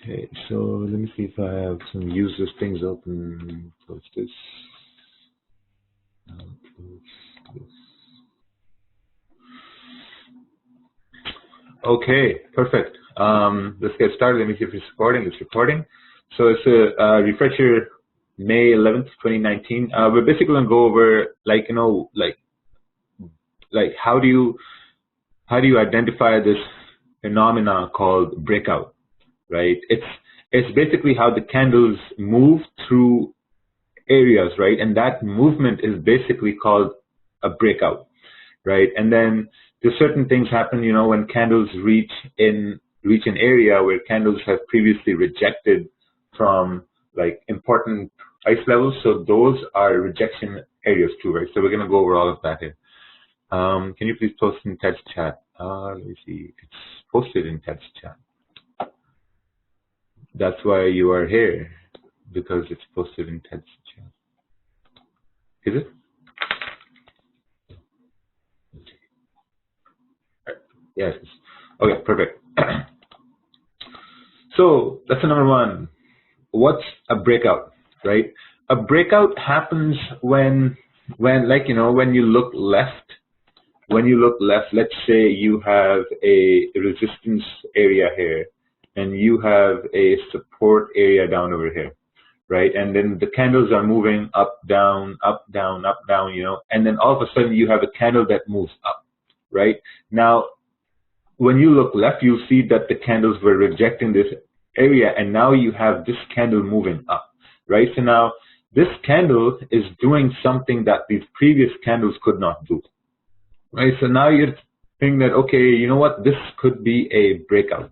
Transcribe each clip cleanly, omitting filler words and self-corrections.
Okay, so let me see if I have some useless things open. Close this. Close this. Okay, perfect. Let's get started. Let me see if it's recording. It's recording. So it's a refresher, May 11th, 2019. We're basically going to go over, like how do you identify this phenomena called breakout, right? It's basically how the candles move through areas, right? And that movement is basically called a breakout, right? And then there's certain things happen, when candles reach an area where candles have previously rejected from like important price levels. So those are rejection areas too, right? So we're going to go over all of that here. Can you please post in Ted's chat? Let me see. It's posted in Ted's chat. That's why you are here, because it's posted in Ted's chat. Is it? Yes. Okay, perfect. So that's number one. What's a breakout, right? A breakout happens when you look left. When you look left, let's say you have a resistance area here, and you have a support area down over here, right? And then the candles are moving up, down, up, down, up, down, and then all of a sudden you have a candle that moves up, right? Now, when you look left, you see that the candles were rejecting this area, and now you have this candle moving up, right? So now this candle is doing something that these previous candles could not do, right? So now you're thinking that, okay, you know what, this could be a breakout.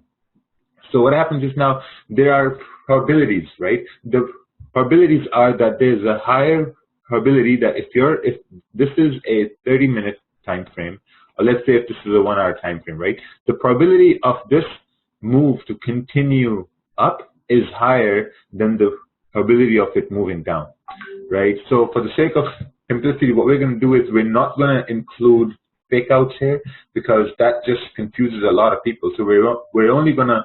So what happens is now there are probabilities, right? The probabilities are that there's a higher probability that if this is a 30-minute time frame, or let's say if this is a 1-hour time frame, right? The probability of this move to continue up is higher than the probability of it moving down, right? So for the sake of simplicity, what we're going to do is we're not going to include fakeouts here, because that just confuses a lot of people. So we're only going to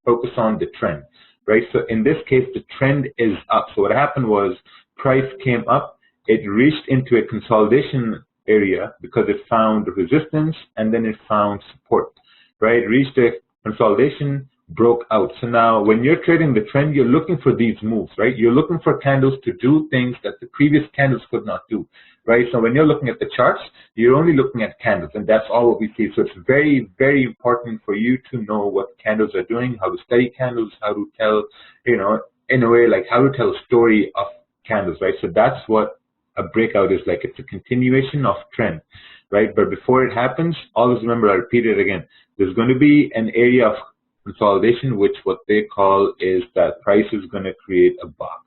focus on the trend, right? So in this case, the trend is up. So what happened was price came up, it reached into a consolidation area because it found resistance, and then it found support, right? It reached a consolidation, broke out. So now when you're trading the trend, you're looking for these moves, right? You're looking for candles to do things that the previous candles could not do, right? So when you're looking at the charts, you're only looking at candles, and that's all what we see. So it's very, very important for you to know what candles are doing, how to study candles, how to tell, in a way, like how to tell a story of candles, right? So that's what a breakout is like. It's a continuation of trend, right? But before it happens, always remember, I repeat it again, there's going to be an area of consolidation, which what they call is that price is going to create a box.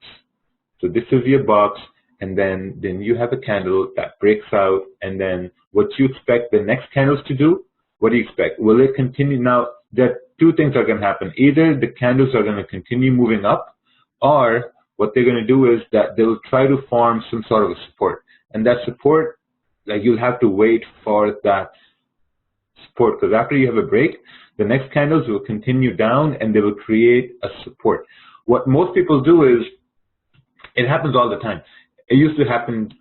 So this is your box, and then you have a candle that breaks out, and then what you expect the next candles to do, what do you expect? Will it continue? Now, there two things are going to happen. Either the candles are going to continue moving up, or what they're going to do is that they'll try to form some sort of a support. And that support, like, you'll have to wait for that support, because after you have a break, the next candles will continue down and they will create a support. What most people do is, it happens all the time. It used to happen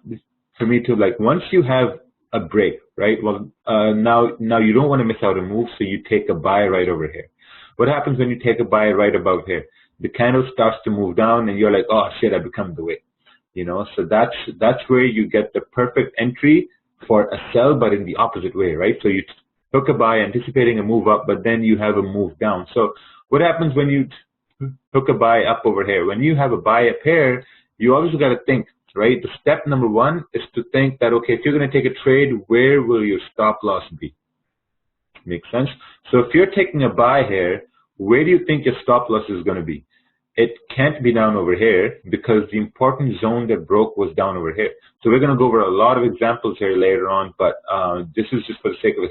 for me too. Like, once you have a break, right? Well, now you don't want to miss out a move, so you take a buy right over here. What happens when you take a buy right about here? The candle starts to move down, and you're like, oh shit, I become the way, So that's where you get the perfect entry for a sell, but in the opposite way, right? So you took a buy anticipating a move up, but then you have a move down. So what happens when you took a buy up over here? When you have a buy up here, you always got to think, right? The step number one is to think that, okay, if you're going to take a trade, where will your stop loss be? Makes sense? So if you're taking a buy here, where do you think your stop loss is going to be? It can't be down over here, because the important zone that broke was down over here. So we're going to go over a lot of examples here later on, but this is just for the sake of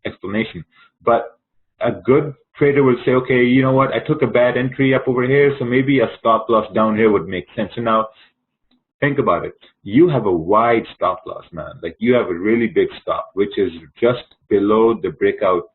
explanation. But a good trader would say, okay, you know what, I took a bad entry up over here, so maybe a stop loss down here would make sense. So now think about it. You have a wide stop loss, man. Like, you have a really big stop, which is just below the breakout